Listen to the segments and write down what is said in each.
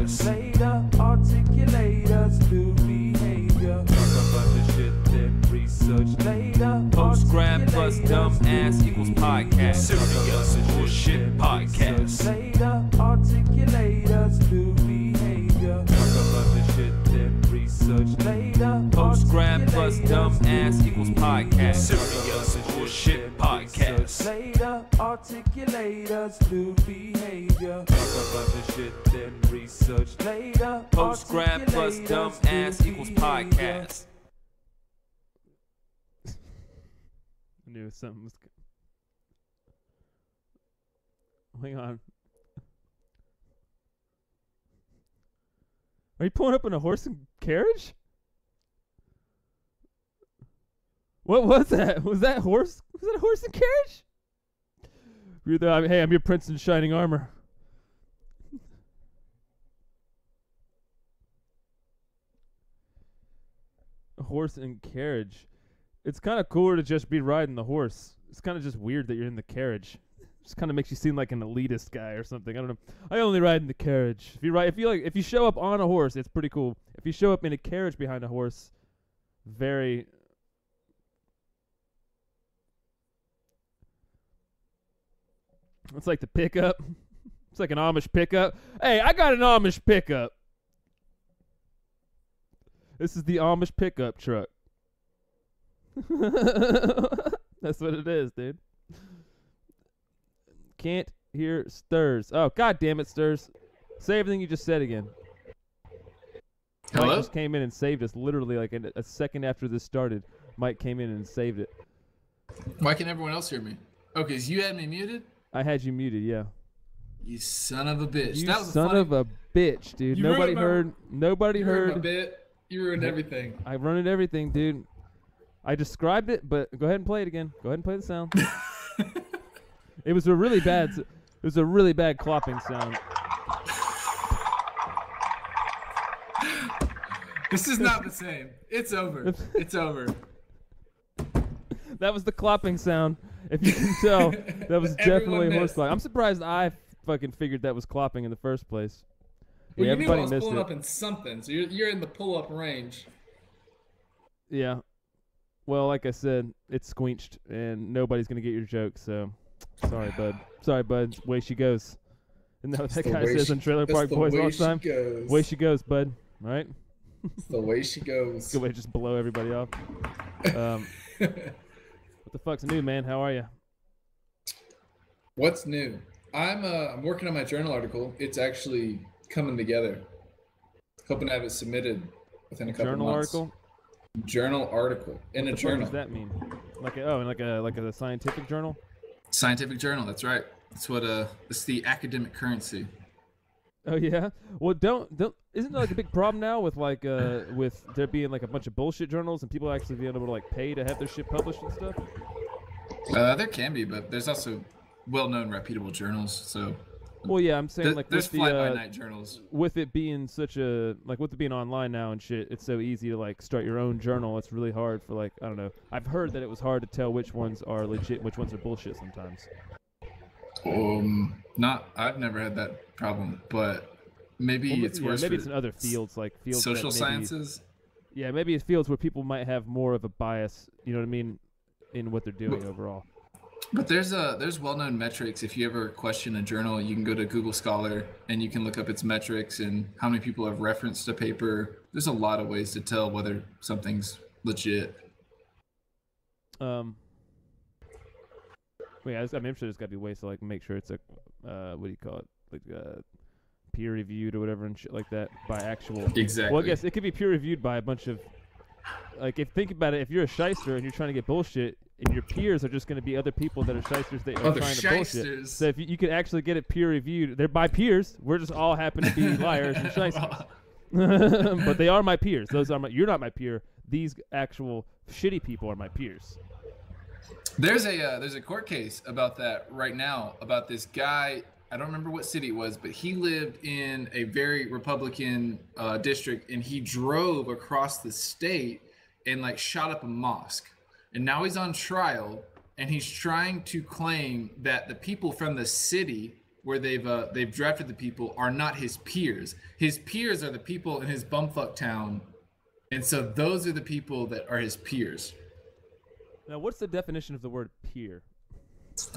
research later. Articulators do behavior. Talk about the shit, then research later. Post-grad plus dumb ass equals podcast. Serious bullshit podcast. Later. Articulators do behavior. Talk about the shit, then research later. Post-grad plus dumb ass equals podcast. Serious bullshit podcast. Later. Articulators do behavior. Talk about the shit, then research later. Post-grad plus dumb ass equals podcast. I knew something was good. Hang on. Are you pulling up in a horse and carriage? What was that? Was that horse? Was that a horse and carriage? You're the, hey, I'm your prince in shining armor. A horse and carriage. It's kind of cooler to just be riding the horse. It's kind of just weird that you're in the carriage. Just kind of makes you seem like an elitist guy or something. I don't know. I only ride in the carriage. If you show up on a horse, it's pretty cool. If you show up in a carriage behind a horse, very. It's like the pickup. It's like an Amish pickup. Hey, I got an Amish pickup. This is the Amish pickup truck. That's what it is, dude. Can't hear Sters. Oh, god damn it, Sters. Say everything you just said again. Hello? Mike just came in and saved us literally like a second after this started. Mike came in and saved it. Why can everyone else hear me? Okay, so you had me muted? I had you muted, yeah. You son of a bitch. You that was son of a bitch, dude. You Nobody ruined heard. Nobody You ruined heard. my bit. You ruined everything. I ruined everything, dude. I described it, but go ahead and play it again. Go ahead and play the sound. It was a really bad. It was a really bad clopping sound. This is not the same. It's over. It's over. That was the clopping sound. If you can tell, that was definitely a horse clopping. I'm surprised I fucking figured that was clopping in the first place. Well, Yeah, you knew I everybody was missed pulling it. up in something, so you're in the pull-up range. Yeah. Well, like I said, it's squenched, and nobody's gonna get your joke. So, sorry, bud. Sorry, bud. Way she goes. Isn't that what that guy says on Trailer Park Boys all the time? Way she goes, bud. All right. It's the way she goes. Good way to just blow everybody off. What the fuck's new, man? How are you? What's new? I'm working on my journal article. It's actually coming together. Hoping to have it submitted within a couple Journal months. article? Journal article in a What journal. does that mean? Like a scientific journal? Scientific journal. That's right. That's what it's the academic currency. Oh yeah. Well, don't isn't there like a big problem now with like with there being like a bunch of bullshit journals and people actually being able to like pay to have their shit published and stuff? There can be, but there's also well-known, reputable journals. So Well, yeah, I'm saying like there's with the fly-by-night journals. with it being such a like with it being online now and shit, it's so easy to like start your own journal. It's really hard for like I don't know. I've heard that it was hard to tell which ones are legit, which ones are bullshit sometimes. I've never had that problem, but maybe Well, it's yeah, worse. maybe for it's in other fields like fields that social maybe- sciences. Yeah, maybe it's fields where people might have more of a bias. You know what I mean, in what they're doing overall. But there's well-known metrics. If you ever question a journal, you can go to Google Scholar and you can look up its metrics and how many people have referenced a paper. There's a lot of ways to tell whether something's legit. Wait, I'm sure there's got to be ways to like make sure it's a what do you call it, like peer reviewed or whatever and shit like that by actual. Exactly. Well, I guess it could be peer reviewed by a bunch of like think about it. If you're a shyster and you're trying to get bullshit, and your peers are just going to to be other people that are shysters that are Other trying to bullshit. shysters. So if you could actually get it peer reviewed, they're by peers. We're just all happen to be liars and shysters. But they are my peers. Those are my. You're not my peer. These actual shitty people are my peers. There's a court case about that right now, about this guy. I don't remember what city it was, but he lived in a very Republican district, and he drove across the state and like shot up a mosque. And now he's on trial, and he's trying to claim that the people from the city where they've drafted the people are not his peers. His peers are the people in his bumfuck town, and so those are the people that are his peers. Now, what's the definition of the word peer?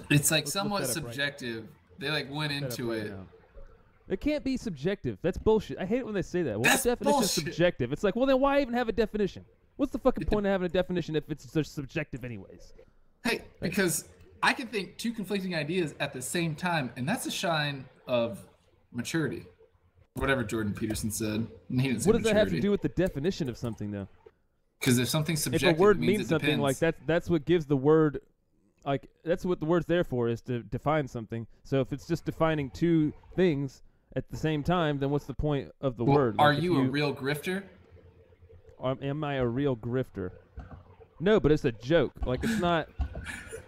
It's like Let's somewhat look that up subjective. They like went into Right it. now. It can't be subjective. That's bullshit. I hate it when they say that. What's That's the definition bullshit. of subjective? It's like, well, then why even have a definition? What's the fucking point of having a definition if it's just subjective anyways? Hey, because I can think two conflicting ideas at the same time, and that's a sign of maturity. Whatever Jordan Peterson said. And he didn't say What does that have to maturity. do with the definition of something, though? Because if something's subjective, If a word it means means it something depends. like that's what gives the word, like that's what the word's there for, is to define something. So if it's just defining two things at the same time, then what's the point of the Well, word? are Like, if you a real grifter? Am I a real grifter? No, but it's a joke. Like it's not.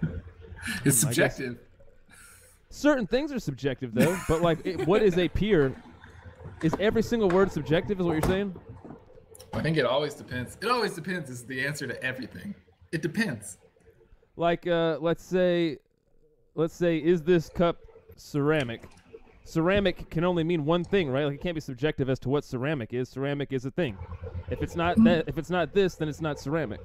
It's I guess- subjective. Certain things are subjective though, but like, what is a peer? Is every single word subjective? Is what you're saying? I think it always depends. It always depends is the answer to everything. It depends. Like, let's say, is this cup ceramic? Ceramic can only mean one thing, right? Like, it can't be subjective as to what ceramic is. Ceramic is a thing. If it's not that, if it's not this, then it's not ceramic.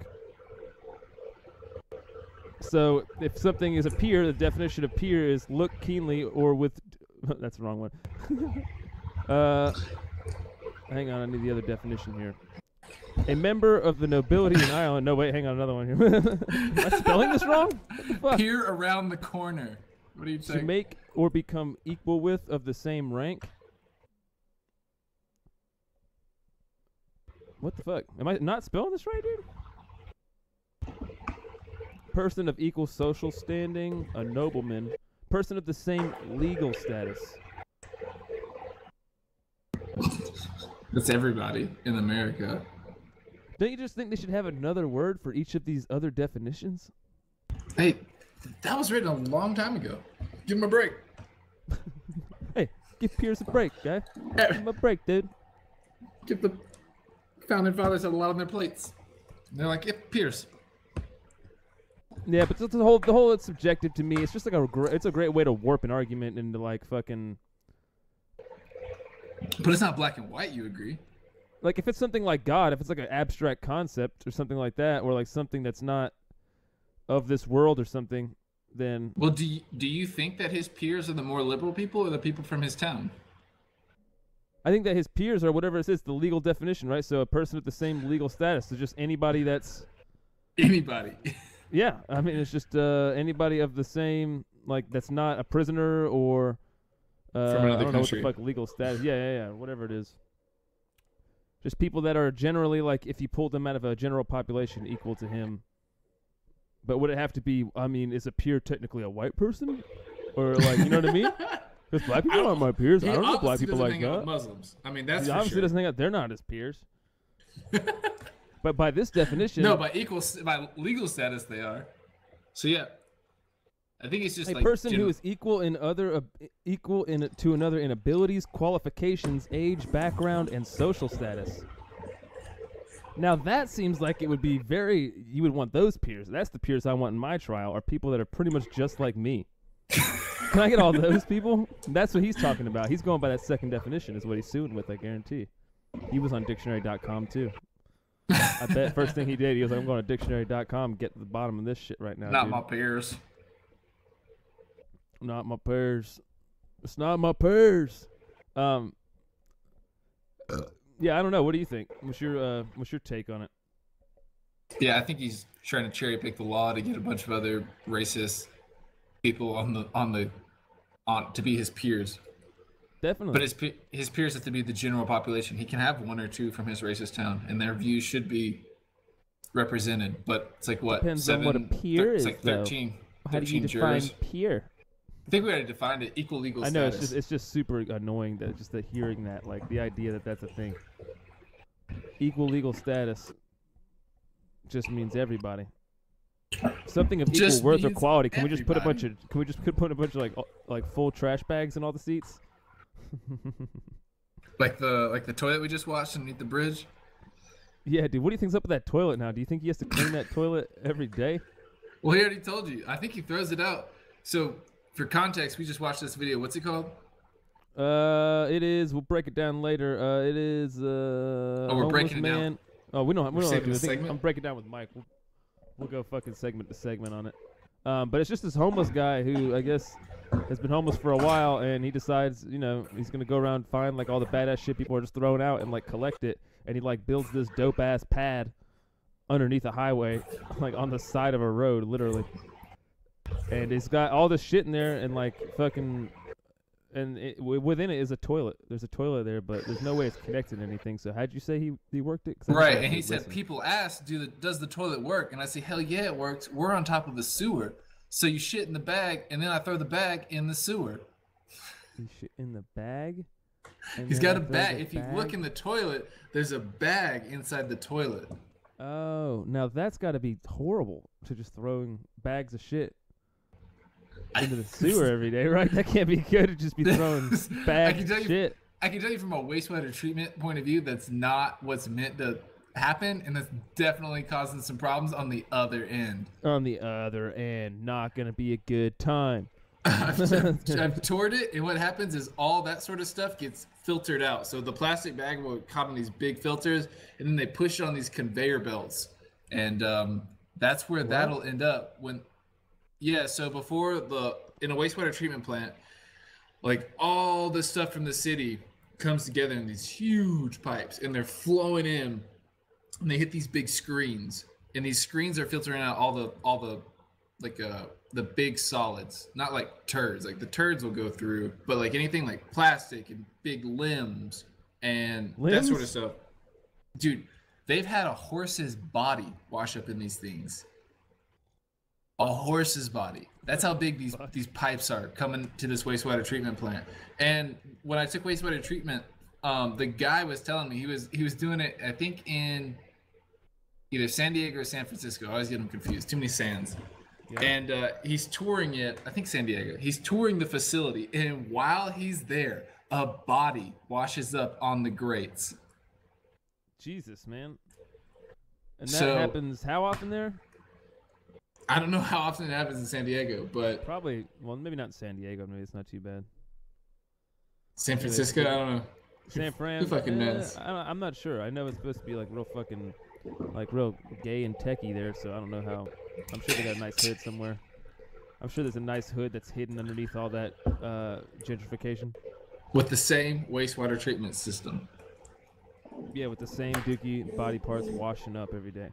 So, if something is a peer, the definition of peer is look keenly or with. That's the wrong one. Hang on, I need the other definition here. A member of the nobility in Ireland. No, wait, hang on, another one here. Am I spelling this wrong? What the fuck? Peer around the corner. What are you To saying? make or become equal with of the same rank. What the fuck? Am I not spelling this right, dude? Person of equal social standing, a nobleman. Person of the same legal status. That's everybody in America. Don't you just think they should have another word for each of these other definitions? Hey, that was written a long time ago. Give him a break. Hey, give Pierce a break, guy. Give him a break, dude. Give the founding fathers had a lot on their plates. And they're like, yeah, Pierce. Yeah, but the whole it's subjective to me. It's just like it's a great way to warp an argument into like fucking. But it's not black and white, you agree? Like if it's something like God, if it's like an abstract concept or something like that, or like something that's not of this world or something, then Well, do you think that his peers are the more liberal people or the people from his town? I think that his peers are whatever it is, the legal definition, right? So a person with the same legal status, so just anybody that's Anybody. yeah. I mean, it's just anybody of the same like that's not a prisoner or From I another don't know what country. the fuck legal status. Yeah, whatever it is. Just people that are generally like, if you pulled them out of a general population, equal to him. But would it have to be? I mean, is a peer technically a white person, or like, you know what I mean? Because black people aren't my peers. I don't know black people like that. Muslims. I mean, that's He for obviously sure. doesn't think that they're not his peers. But by this definition, No, by legal status they are. So yeah, I think it's just a like person who is equal in to another in abilities, qualifications, age, background, and social status. Now that seems like it would be you would want those peers. That's the peers I want in my trial, are people that are pretty much just like me. Can I get all those people? That's what he's talking about. He's going by that second definition is what he's suing with, I guarantee. He was on dictionary.com too. I bet first thing he did, he was like, I'm going to dictionary.com, get to the bottom of this shit right now. not dude. my peers. Not my pears. It's not my pears. Yeah, I don't know. What do you think? What's your take on it? Yeah, I think he's trying to cherry pick the law to get a bunch of other racist people on to be his peers. Definitely. But his peers have to be the general population. He can have one or two from his racist town, and their views should be represented. But it's like what? Depends on what a peer It's is, like though. 13. How do you 13 define jurors. peer? I think we already defined it. Equal legal I know status. it's just super annoying that just that hearing that, like the idea that that's a thing. Equal legal status just means everybody. Something of equal Just worth or means quality. Can we just put a bunch everybody. of like full trash bags in all the seats? like the toilet we just watched underneath the bridge. Yeah, dude. What do you think's up with that toilet now? Do you think he has to clean that toilet every day? Well, he already told you. I think he throws it out. So For context, we just watched this video. What's it called? It is. We'll break it down later. It is. we're breaking it down. Oh, we don't have saving to do the a thing. segment? I'm breaking it down with Mike. We'll go fucking segment to segment on it. But it's just this homeless guy who I guess has been homeless for a while, and he decides, he's gonna go around find like all the badass shit people are just throwing out and like collect it, and he like builds this dope ass pad underneath a highway, like on the side of a road, literally. And it's got all this shit in there, and like fucking. And within it is a toilet. There's a toilet there, but there's no way it's connected to anything. So how'd you say he worked it? Right, and he said, people ask, does the toilet work? And I say, hell yeah, it works. We're on top of the sewer. So you shit in the bag, and then I throw the bag in the sewer. You shit in the bag? He's got a bag. If you look in the toilet, there's a bag inside the toilet. Oh, now that's got to be horrible, to just throwing bags of shit into the sewer every day, right? That can't be good to just be throwing bags of shit. I can tell you from a wastewater treatment point of view, that's not what's meant to happen, and that's definitely causing some problems on the other end. On the other end, not going to be a good time. I've toured it, and what happens is all that sort of stuff gets filtered out. So the plastic bag will come in these big filters, and then they push it on these conveyor belts, and that's where that'll end up when. Yeah, so before in a wastewater treatment plant, like all the stuff from the city comes together in these huge pipes, and they're flowing in, and they hit these big screens, and these screens are filtering out all the the big solids, not like turds. Like the turds will go through, but like anything like plastic and big limbs and that sort of stuff. Dude, they've had a horse's body wash up in these things. A horse's body. That's how big these pipes are coming to this wastewater treatment plant. And when I took wastewater treatment, the guy was telling me he was doing it, I think, in either San Diego or San Francisco. I always get them confused. Too many Sans. Yeah. And he's touring it. I think San Diego. He's touring the facility, and while he's there, a body washes up on the grates. Jesus, man. And that happens how often there? I don't know how often it happens in San Diego, but probably. Well, maybe not in San Diego. Maybe it's not too bad. San Francisco, I don't know. San Fran. Who fucking knows? I'm not sure. I know it's supposed to be like real fucking, like real gay and techie there. So I don't know how. I'm sure they got a nice hood somewhere. I'm sure there's a nice hood that's hidden underneath all that gentrification. With the same wastewater treatment system. Yeah, with the same dookie body parts washing up every day.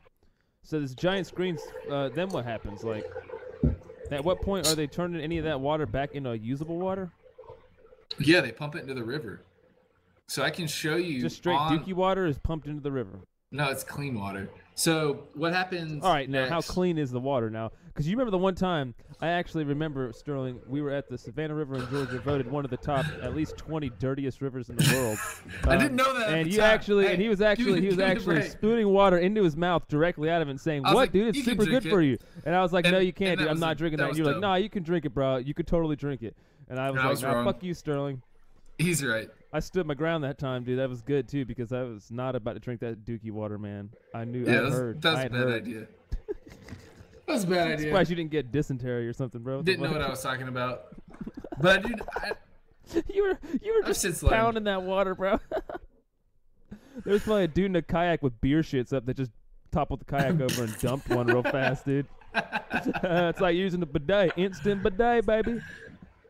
So this giant screens, then what happens? Like, at what point are they turning any of that water back into usable water? Yeah, they pump it into the river. So I can show you. Just straight dookie water is pumped into the river. No, it's clean water. So what happens? All right, now how clean is the water now? Because you remember the one time, I actually remember, Sterling, we were at the Savannah River in Georgia, voted one of the top at least 20 dirtiest rivers in the world. I didn't know that. And he was actually spooning water into his mouth directly out of it and saying, "What, like, dude? It's super good for you." And I was like, "No, you can't, dude. I'm not drinking that." And you're like, "No, you can drink it, bro. You could totally drink it." And I was like, "No, fuck you, Sterling." He's right. I stood my ground that time, dude. That was good too, because I was not about to drink that dookie water, man. I knew. Yeah, that was a bad idea. That was a bad idea. Surprised you didn't get dysentery or something, bro. Didn't know what I was talking about. But dude, you were just pounding that water, bro. There's probably a dude in a kayak with beer shits up that just toppled the kayak over and dumped one real fast, dude. It's like using the bidet, instant bidet, baby.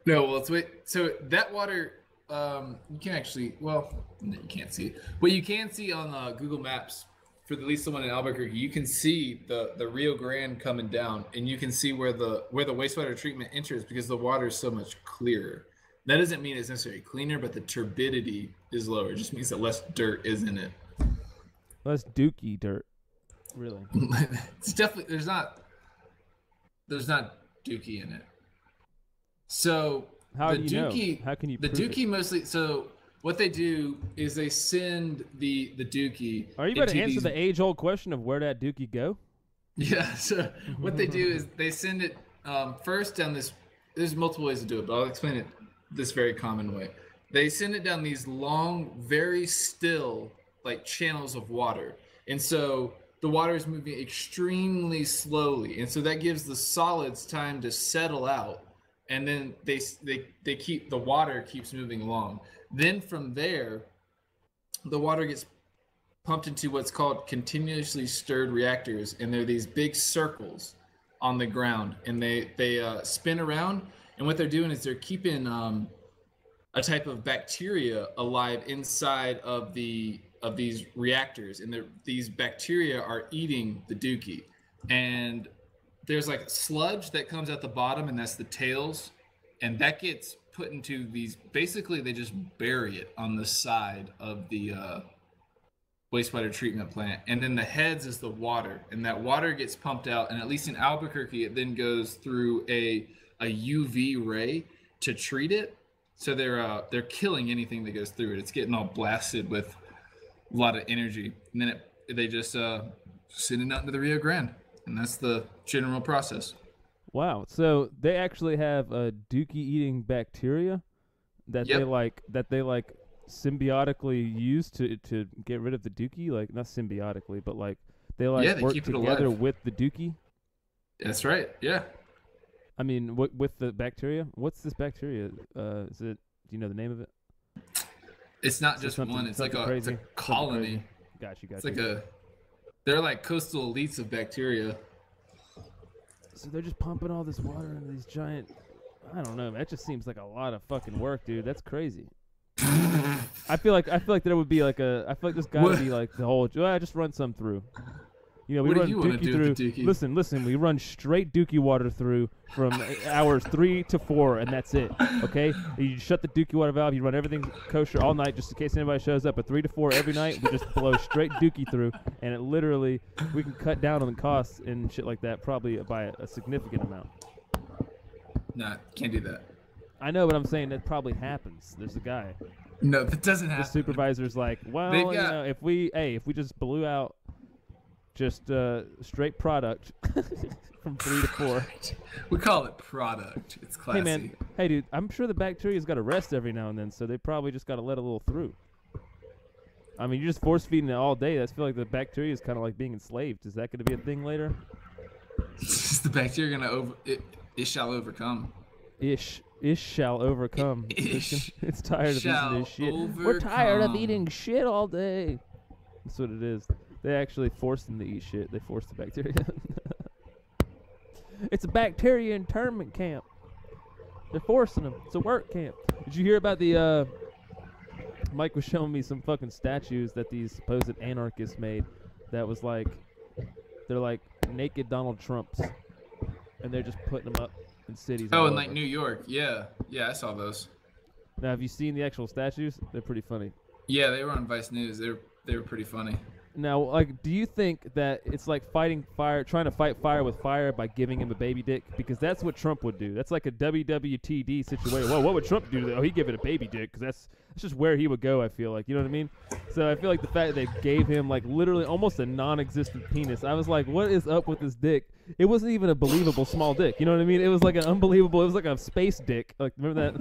No, well, so that water. You can actually, well, no, you can't see it, but you can see on Google Maps, for at least the one in Albuquerque, you can see the Rio Grande coming down, and you can see where the wastewater treatment enters because the water is so much clearer. That doesn't mean it's necessarily cleaner, but the turbidity is lower. It just means that less dirt is in it. Less dookie dirt, really. It's definitely there's not dookie in it. So. How do you know? How can you? The dookie mostly. So what they do is they send the dookie. Are you about to answer the age-old question of where that dookie go? Yeah. So what they do is they send it first down this. There's multiple ways to do it, but I'll explain it this very common way. They send it down these long, very still like channels of water, and so the water is moving extremely slowly, and so that gives the solids time to settle out. and then they keep the water keeps moving along. Then from there, the water gets pumped into what's called continuously stirred reactors, and they're these big circles on the ground, and they spin around. And what they're doing is they're keeping a type of bacteria alive inside of these reactors, and these bacteria are eating the dookie. And there's like sludge that comes at the bottom, and that's the tails, and that gets put into these. Basically, they just bury it on the side of the wastewater treatment plant, and then the heads is the water, and that water gets pumped out, and at least in Albuquerque it then goes through a UV ray to treat it. So they're killing anything that goes through it. It's getting all blasted with a lot of energy, and then they just send it out into the Rio Grande, and that's the general process. Wow. So they actually have a dookie eating bacteria that they like symbiotically use to get rid of the dookie, like not symbiotically, but like they work together with the dookie. That's right. Yeah. I mean, with the bacteria? What's this bacteria? Is it? Do you know the name of it? It's not just one. It's like it's a colony. Got you. It's like they're like coastal elites of bacteria. So they're just pumping all this water into these giant. I don't know. That just seems like a lot of fucking work, dude. That's crazy. I feel like there would be like I feel like this guy would be like the whole. I just run some through. You know, we run dookie through. Listen. We run straight dookie water through from hours 3 to 4, and that's it. Okay, you shut the dookie water valve. You run everything kosher all night, just in case anybody shows up. At 3 to 4 every night, we just blow straight dookie through, and it literally we can cut down on the costs and shit like that probably by a significant amount. Nah, can't do that. I know, but I'm saying that probably happens. There's a guy. No, that doesn't happen. The supervisor's like, well, you know, if we just blew out just straight product from 3 to 4. We call it product. It's classy. Hey, man. Hey, dude. I'm sure the bacteria's got to rest every now and then, so they probably just got to let a little through. I mean, you're just force feeding it all day. I feel like the bacteria is kind of like being enslaved. Is that going to be a thing later? Is the bacteria going to it shall overcome. Ish shall overcome. It's tired of eating this shit. Overcome. We're tired of eating shit all day. That's what it is. They actually force them to eat shit. They force the bacteria. It's a bacteria internment camp. They're forcing them. It's a work camp. Did you hear about the Mike was showing me some fucking statues that these supposed anarchists made that was like they're like naked Donald Trumps, and they're just putting them up in cities. Oh, in like New York. Yeah, I saw those. Now, have you seen the actual statues? They're pretty funny. Yeah, they were on Vice News. They were pretty funny. Now, like, do you think that it's like fighting fire, trying to fight fire with fire by giving him a baby dick? Because that's what Trump would do. That's like a WWTD situation. Whoa, what would Trump do? Oh, he'd give it a baby dick, because that's just where he would go, I feel like. You know what I mean? So I feel like the fact that they gave him, like, literally almost a non-existent penis, I was like, what is up with this dick? It wasn't even a believable small dick. You know what I mean? It was like an unbelievable, it was like a space dick. Like, remember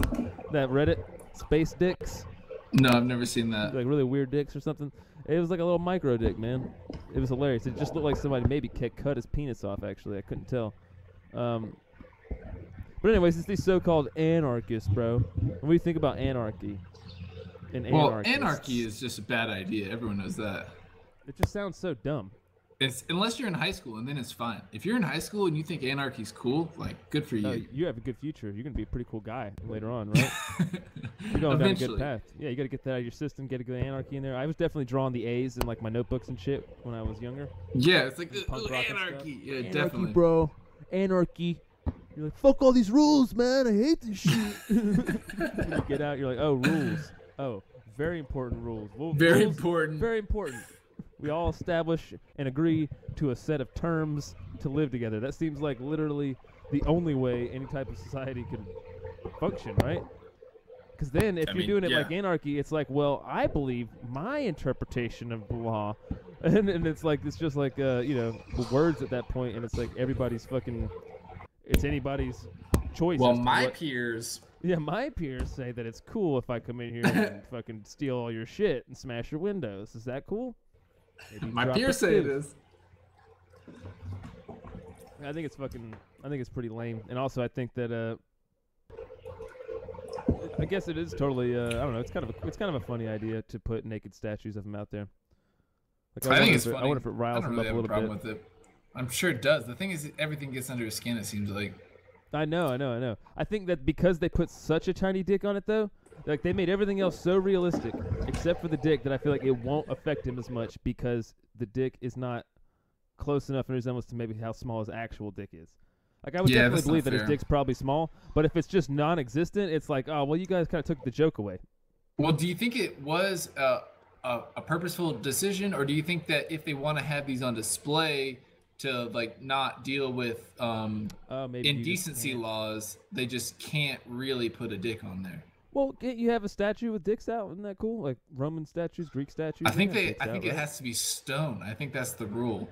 that Reddit? Space dicks? No, I've never seen that. Like really weird dicks or something. It was like a little micro dick, man. It was hilarious. It just looked like somebody maybe cut his penis off, actually. I couldn't tell. But anyways, it's these so-called anarchists, bro. What do you think about anarchy? Well, anarchy is just a bad idea. Everyone knows that. It just sounds so dumb. It's unless you're in high school, and then it's fine. If you're in high school and you think anarchy's cool, like, good for you. You have a good future. You're gonna be a pretty cool guy later on, right? You're going down a good path. Yeah, you gotta get that out of your system. Get a good anarchy in there. I was definitely drawing the A's in like my notebooks and shit when I was younger. Yeah, it's like anarchy. Yeah, anarchy, definitely, bro. Anarchy. You're like, fuck all these rules, man. I hate this shit. You get out. You're like, oh, rules. Oh, very important rules. Well, very rules, important. Very important. We all establish and agree to a set of terms to live together. That seems like literally the only way any type of society could function, right? Because then if you're doing it like anarchy, it's like, well, I believe my interpretation of the law. And it's like, it's just like, you know, the words at that point, and it's like everybody's fucking, it's anybody's choice. Well, my peers... Yeah, my peers say that it's cool if I come in here and fucking steal all your shit and smash your windows. Is that cool? My peers say it is. I think it's pretty lame. And also I think that I guess it is totally. I don't know. It's kind of a funny idea to put naked statues of him out there. Like, I think it's funny. I wonder if it riles I don't him really up a have a little problem bit. with it. I'm sure it does. The thing is, everything gets under his skin. It seems like. I know. I think that because they put such a tiny dick on it, though, like they made everything else so realistic, except for the dick, that I feel like it won't affect him as much because the dick is not close enough in resemblance to maybe how small his actual dick is. Like I would Yeah, definitely that's not believe that his fair. dick's probably small, but if it's just non-existent, it's like, oh well, you guys kind of took the joke away. Well, do you think it was a purposeful decision, or do you think that if they want to have these on display to like not deal with Maybe you just indecency can't. laws, they just can't really put a dick on there? Well, can't you have a statue with dicks out? Isn't that cool? Like Roman statues, Greek statues. I think have they. dicks I think out, it right? has to be stone. I think that's the rule.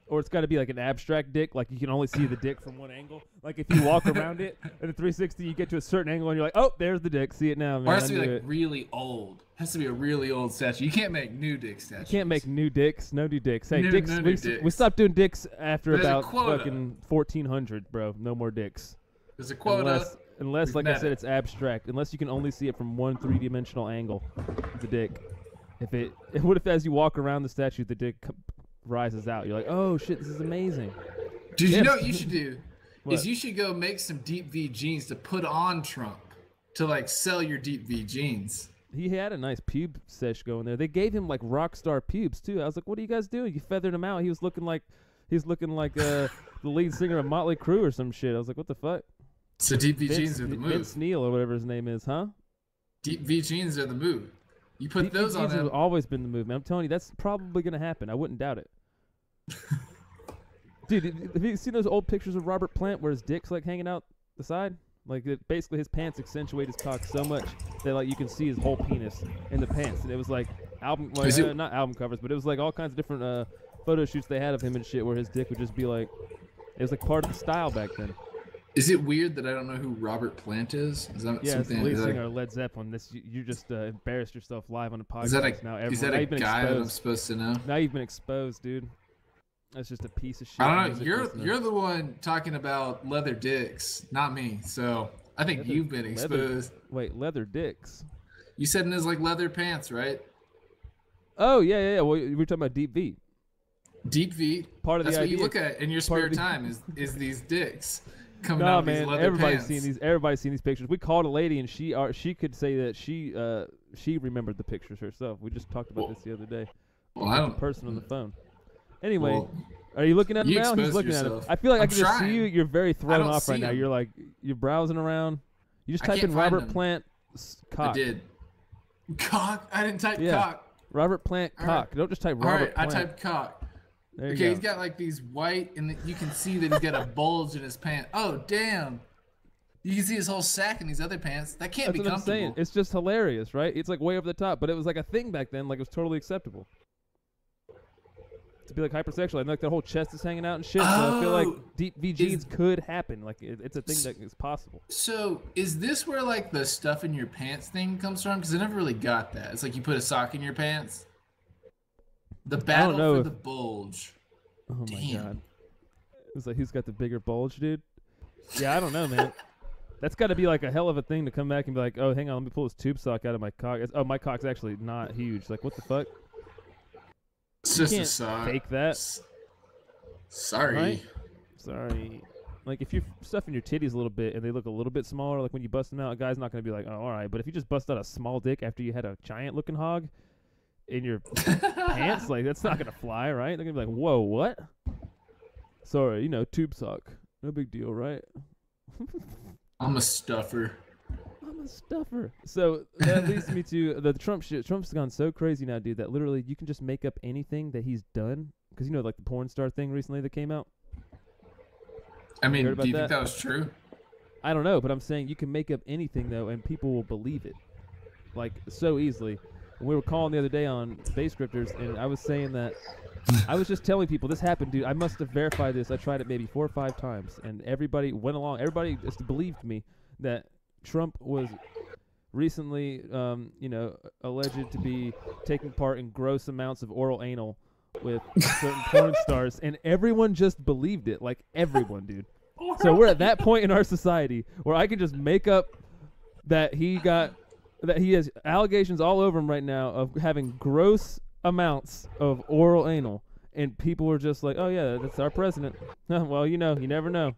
Or it's got to be like an abstract dick, like you can only see the dick from one angle. Like if you walk around it at a 360, you get to a certain angle and you're like, oh, there's the dick. See it now, man. Or it has I to be knew like it. really old. It has to be a really old statue. You can't make new dick statues. You can't make new dicks. No new dicks. Hey, No dicks. new We dicks. stopped doing dicks after There's a about quota. fucking 1400, bro. No more dicks. There's a quota. Unless We've like I met said, it. it's abstract. Unless you can only see it from one three-dimensional angle. The dick. What if as you walk around the statue, the dick rises out? You're like, oh shit, this is amazing. Dude, you Yes. know what you should do? What? Is you should go make some deep V jeans to put on Trump to like sell your deep V jeans. He had a nice pube sesh going there. They gave him like rock star pubes too. I was like, what are you guys doing? You feathered him out. He was looking like the lead singer of Motley Crue or some shit. I was like, what the fuck? So deep V jeans are the Vince move. Neil or whatever his name is, huh? Deep V jeans are the move. You put Deep those on jeans have him. always been the move, man. I'm telling you, that's probably gonna happen. I wouldn't doubt it. Dude, have you seen those old pictures of Robert Plant where his dick's like hanging out the side? Like basically his pants accentuate his cock so much that like you can see his whole penis in the pants. And it was like Is it- not album covers, but it was like all kinds of different photo shoots they had of him and shit where his dick would just be like, it was like part of the style back then. Is it weird that I don't know who Robert Plant is? Is that Yeah, it's the something? lead Is singer of Led Zeppelin. You just embarrassed yourself live on a podcast. that now a, everyone, is that now a you've been guy that I'm exposed. supposed to know? Now you've been exposed, dude. That's just a piece of shit. I don't know. music You're listener. you're the one talking about leather dicks, not me. So I think you've been exposed. Wait, leather dicks. You said in his like leather pants, right? Oh yeah. Well, we were talking about Deep V. Deep V. Part of the That's what you idea- look at in your part spare of the- time is these dicks coming No out of these man, leather everybody's pants. seen these. Everybody's seen these pictures. We called a lady and she could say that she remembered the pictures herself. We just talked about this the other day. Well, I The don't. person on the phone. Anyway, Well, are you looking at him you now? He's exposed looking at him. yourself. I feel like I I'm can just see trying. you. You're very thrown don't off right see now. him. You're like you're browsing around. You just I type can't in find Robert him. Plant cock. I did. Cock. I didn't type Yeah. cock. Robert Plant All right. cock. Don't just type All Robert right, I Plant. typed cock. There you Okay, go. he's got like these white, and you can see that he's got a bulge in his pants. Oh damn! You can see his whole sack in these other pants. That can't That's be what I'm comfortable. saying. It's just hilarious, right? It's like way over the top, but it was like a thing back then. Like it was totally acceptable to be like hypersexual. And like the whole chest is hanging out and shit. So I feel like Oh, deep V jeans could happen. Like it's a thing that is possible. So is this where like the stuff in your pants thing comes from? Because I never really got that. It's like you put a sock in your pants. The battle know for if- the bulge. Oh my Damn. god. It was like who's got the bigger bulge, dude? Yeah, I don't know, man. That's got to be like a hell of a thing to come back and be like, oh, hang on, let me pull this tube sock out of my cock. Oh, my cock's actually not huge. Like, what the fuck? It's just a can't sock. fake that. Sorry. Right? Sorry. Like, if you're stuffing your titties a little bit and they look a little bit smaller, like when you bust them out, a guy's not going to be like, oh, all right. But if you just bust out a small dick after you had a giant-looking hog in your pants, like, that's not going to fly, right? They're going to be like, whoa, what? Sorry, tube sock. No big deal, right? I'm a stuffer. I'm a stuffer. So that leads me to the Trump shit. Trump's gone so crazy now, dude, that literally you can just make up anything that he's done. Because like the porn star thing recently that came out. I mean, heard do you about think that? that was true? I don't know, but I'm saying you can make up anything though, and people will believe it, like so easily. And we were calling the other day on Base Scripters, and I was saying that I was just telling people this happened, dude. I must have verified this. I tried it maybe 4 or 5 times, and everybody went along. Everybody just believed me that Trump was recently, alleged to be taking part in gross amounts of oral anal with certain porn stars, and everyone just believed it. Like everyone, dude. So we're at that point in our society where I can just make up that he has allegations all over him right now of having gross amounts of oral anal, and people were just like, "Oh yeah, that's our president." Well, you never know.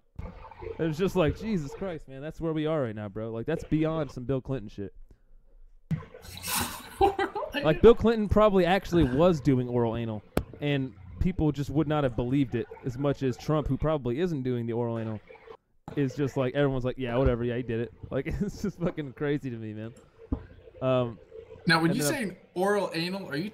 It was just like, Jesus Christ, man, that's where we are right now, bro. Like, that's beyond some Bill Clinton shit. Like, Bill Clinton probably actually was doing oral anal, and people just would not have believed it as much as Trump, who probably isn't doing the oral anal, is just like, everyone's like, yeah, whatever, yeah, he did it. Like, it's just fucking crazy to me, man. Now, when you say oral anal, are you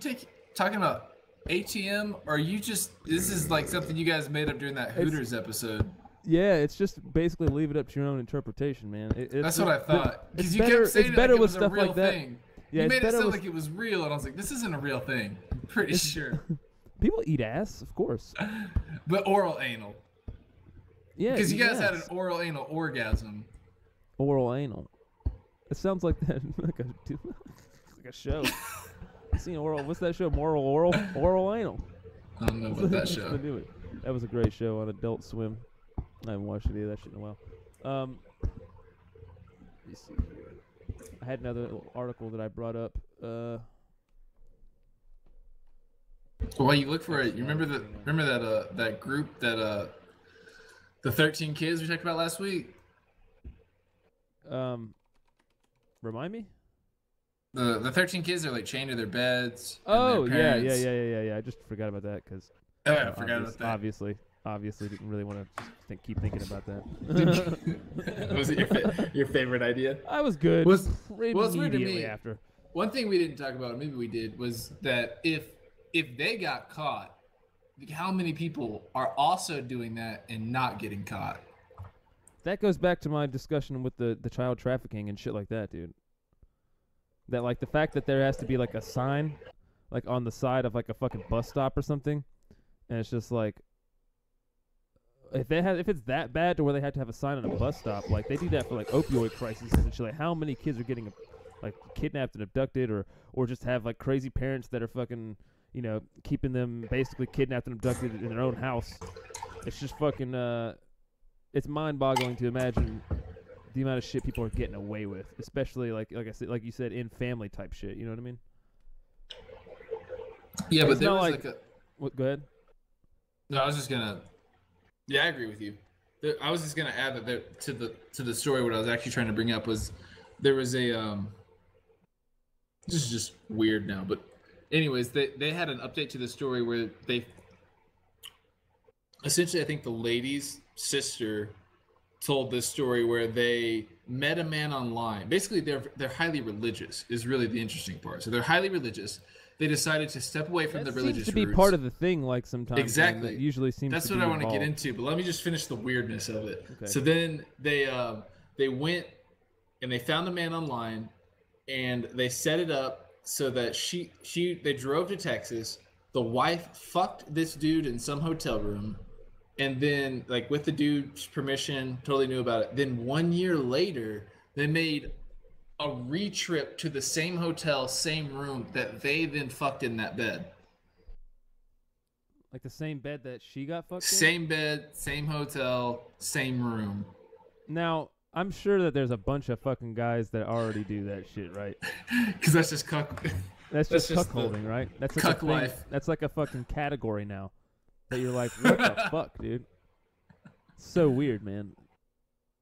talking about ATM, or are you just, this is like something you guys made up during that Hooters episode? Yeah, it's just basically leave it up to your own interpretation, man. That's what I thought. Because you better, kept saying it's better it like with it was stuff a real like that. thing. Yeah, you made it sound with... like it was real, and I was like, this isn't a real thing. I'm pretty sure. People eat ass, of course. But oral anal. Yeah, because you guys had an oral anal orgasm. Oral anal. It sounds like that, like a show. You seen oral? What's that show? Oral anal. I don't know about that show. That was a great show on Adult Swim. I haven't watched any of that shit in a while. Let me see here. I had another article that I brought up. While you look for it, you remember that group that the 13 kids we talked about last week? Remind me? The 13 kids are like chained to their beds. Oh, their yeah. I just forgot about that because I forgot about that. Obviously didn't really want to keep thinking about that. Was it your favorite idea? I was good. It's immediately weird to me. After. One thing we didn't talk about, maybe we did, was that if they got caught, how many people are also doing that and not getting caught? That goes back to my discussion with the child trafficking and shit like that, dude. That, like, the fact that there has to be, like, a sign, like, on the side of, like, a fucking bus stop or something, and it's just, like, if it's that bad to where they had to have a sign on a bus stop, like, they do that for, like, opioid crises and shit. Like, how many kids are getting, like, kidnapped and abducted or just have, like, crazy parents that are fucking, keeping them basically kidnapped and abducted in their own house. It's just fucking, it's mind-boggling to imagine the amount of shit people are getting away with, especially like I said, like you said, in family type shit. You know what I mean? Yeah, but it's there was like a. What? Go ahead. No, I was just gonna. Yeah, I agree with you. I was just gonna add that to the story. What I was actually trying to bring up was there was a. This is just weird now, but anyways, they had an update to the story where they. Essentially, I think the lady's sister told this story where they met a man online. Basically, they're highly religious is really the interesting part. So they're highly religious. They decided to step away from the religious roots. Seems to be roots. Part of the thing, like sometimes. Exactly. That usually seems. That's to what be I want to involved. get into. But let me just finish the weirdness of it. Okay. So then they went and they found the man online, and they set it up so that they drove to Texas. The wife fucked this dude in some hotel room. And then, like, with the dude's permission, totally knew about it. Then 1 year later, they made a re-trip to the same hotel, same room that they then fucked in that bed. Like the same bed that she got fucked in? Same bed, same hotel, same room. Now, I'm sure that there's a bunch of fucking guys that already do that shit, right? Because that's just cuck. That's just cuckolding, right? That's like cuck life. That's like a fucking category now. That you're like, what the fuck, dude? So weird, man.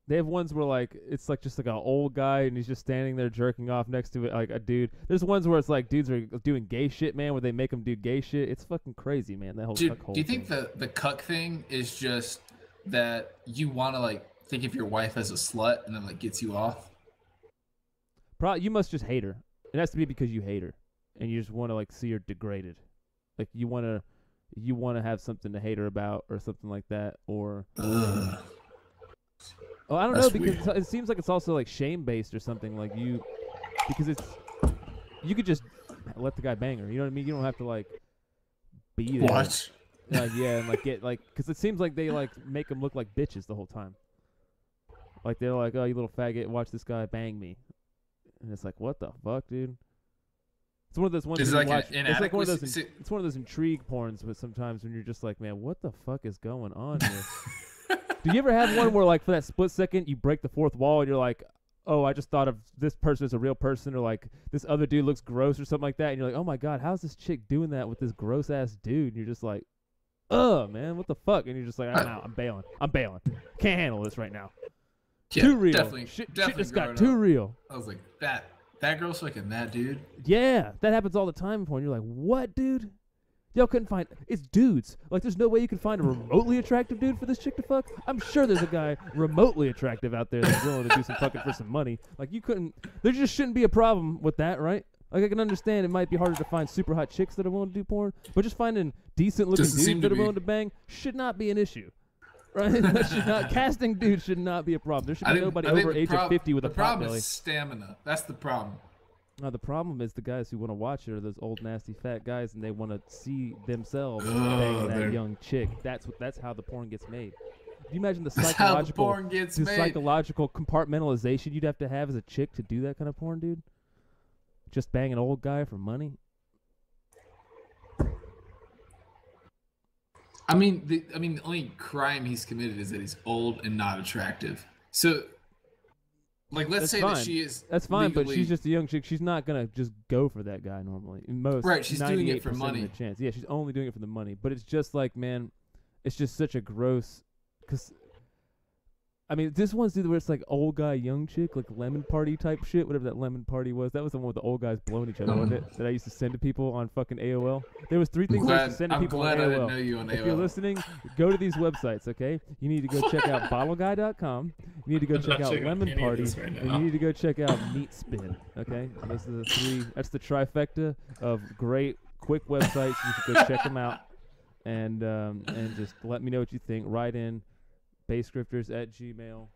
They have ones where, like, it's like just like an old guy and he's just standing there jerking off next to it, like a dude. There's ones where it's like dudes are doing gay shit, man, where they make them do gay shit. It's fucking crazy, man. That whole cuckold do you think thing. the cuck thing is just that you want to, like, think of your wife as a slut and then, like, gets you off? You must just hate her. It has to be because you hate her and you just want to, like, see her degraded. Like, you want to have something to hate her about or something like that, or Oh, I don't know, because it seems like it's also like shame based or something, like you could just let the guy bang her, you know what I mean? You don't have to like be there. What? Yeah, and like get like, because it seems like they like make them look like bitches the whole time. Like they're like, oh, you little faggot, watch this guy bang me, and it's like, what the fuck, dude? It's one of those ones. It's like it's like one of those. It's one of those intrigue porns, but sometimes when you're just like, man, what the fuck is going on here? Do you ever have one where, like, for that split second, you break the fourth wall and you're like, oh, I just thought of this person as a real person, or like this other dude looks gross or something like that, and you're like, oh my god, how's this chick doing that with this gross ass dude? And you're just like, man, what the fuck? And you're just like, I'm out, I'm bailing, can't handle this right now. Yeah, too real. Definitely, shit definitely just got growing too up, real. I was like, that girl's fucking that dude. Yeah, that happens all the time in porn. You're like, what, dude? Y'all couldn't find. It's dudes. Like, there's no way you could find a remotely attractive dude for this chick to fuck. I'm sure there's a guy remotely attractive out there that's willing to do some fucking for some money. Like, you couldn't. There just shouldn't be a problem with that, right? Like, I can understand it might be harder to find super hot chicks that are willing to do porn, but just finding decent looking dudes that are willing to bang should not be an issue. Right? That should not. Casting dudes should not be a problem. There should be nobody over age of 50 with a pot belly. The problem is stamina. That's the problem. No, the problem is the guys who want to watch it are those old nasty fat guys, and they want to see themselves banging that young chick. That's how the porn gets made. Can you imagine the psychological compartmentalization you'd have to have as a chick to do that kind of porn, dude? Just bang an old guy for money? I mean, the only crime he's committed is that he's old and not attractive. So, like, let's say that she is. That's fine, legally, but she's just a young chick. She's not gonna just go for that guy normally. Right, she's doing it for money. Of the chance. Yeah, she's only doing it for the money. But it's just like, man, it's just such a gross. Because, I mean, this one's where it's like old guy, young chick, like lemon party type shit, whatever that lemon party was. That was the one with the old guys blowing each other, wasn't it? That I used to send to people on fucking AOL. There was 3 things I used to send to people on AOL. I didn't know you on AOL. If you're listening, go to these websites, okay? You need to go check out bottleguy.com. You need to go check out Lemon Party. And you need to go check out Meat Spin, okay? Those are the 3. That's the trifecta of great, quick websites. You should go check them out. And just let me know what you think. Write in basescripters@gmail.com.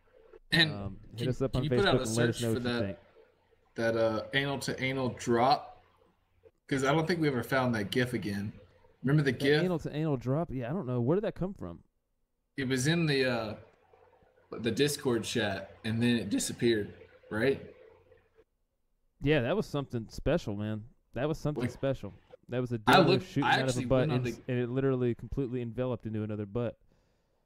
And hit us up on put out Facebook a and let us search know for what you think. that anal to anal drop? Because I don't think we ever found that GIF again. Remember the GIF? Anal to anal drop? Yeah, I don't know. Where did that come from? It was in the Discord chat, and then it disappeared, right? Yeah, that was something special, man. That was something special. That was a I dildo shooting out of a actually butt, went on and it literally completely enveloped into another butt.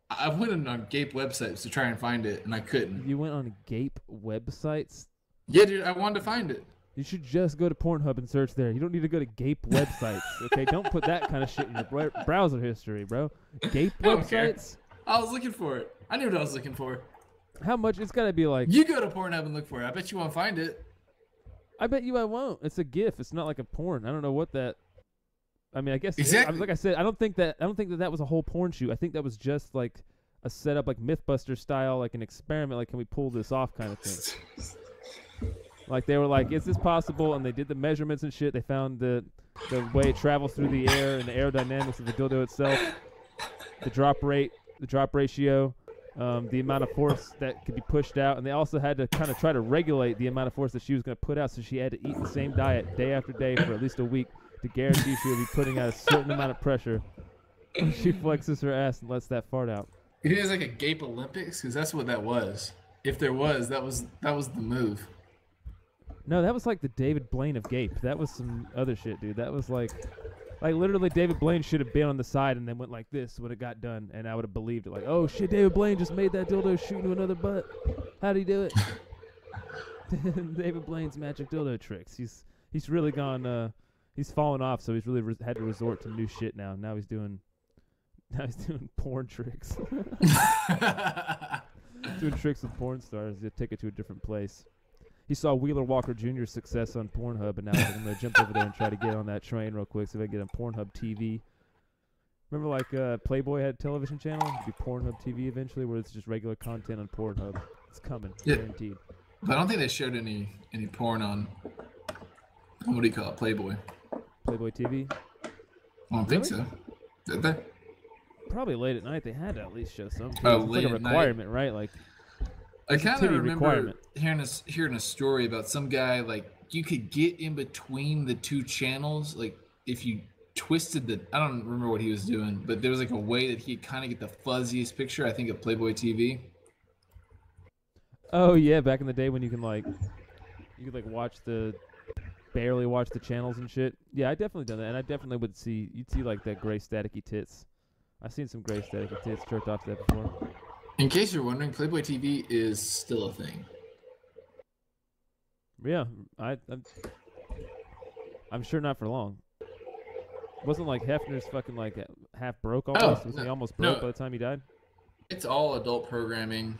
I went on Gape websites to try and find it, and I couldn't. You went on Gape websites? Yeah, dude, I wanted to find it. You should just go to Pornhub and search there. You don't need to go to Gape websites, okay? Don't put that kind of shit in your browser history, bro. Gape websites? I was looking for it. I knew what I was looking for. How much? It's got to be like... You go to Pornhub and look for it. I bet you won't find it. I bet you I won't. It's a GIF. It's not like a porn. I don't know what that... I mean, I guess... Exactly. Like I said, I don't think that was a whole porn shoot. I think that was just like a setup, like Mythbuster style, like an experiment, like, can we pull this off kind of thing. Like, they were like, is this possible? And they did the measurements and shit. They found the way it travels through the air and the aerodynamics of the dildo itself, the drop rate, the drop ratio, the amount of force that could be pushed out. And they also had to kind of try to regulate the amount of force that she was going to put out, so she had to eat the same diet day after day for at least a week to guarantee she would be putting out a certain amount of pressure. She flexes her ass and lets that fart out. It is like a Gape Olympics, because that's what that was. If there was, that was the move. No, that was like the David Blaine of Gape. That was some other shit, dude. That was like literally David Blaine should have been on the side and then went like this when it got done, and I would have believed it. Like, oh shit, David Blaine just made that dildo shoot into another butt. How'd he do it? David Blaine's magic dildo tricks. He's really gone. He's fallen off, so he's really had to resort to new shit now. Now he's doing porn tricks. Doing tricks with porn stars to take it to a different place. He saw Wheeler Walker Jr.'s success on Pornhub, and now I'm going to jump over there and try to get on that train real quick so I can get on Pornhub TV. Remember, like, Playboy had a television channel? It'd be Pornhub TV eventually, where it's just regular content on Pornhub. It's coming, guaranteed. But I don't think they showed any porn on, what do you call it, Playboy? Playboy TV? I don't think so. Did they? Probably late at night. They had to at least show something. Oh, it's late like a at night. requirement, right? Like, I kind of remember requirement. hearing a story about some guy, like, you could get in between the two channels, like, if you twisted I don't remember what he was doing, but there was like a way that he could kind of get the fuzziest picture, I think, of Playboy TV. Oh yeah, back in the day when you could barely watch the channels and shit. Yeah, I definitely done that, and I definitely you'd see like that gray staticky tits. I've seen some gray staticky tits, jerked off to that before. In case you're wondering, Playboy TV is still a thing. Yeah, I'm sure not for long. Wasn't like Hefner's fucking like half broke almost? Was he almost broke by the time he died? It's all adult programming.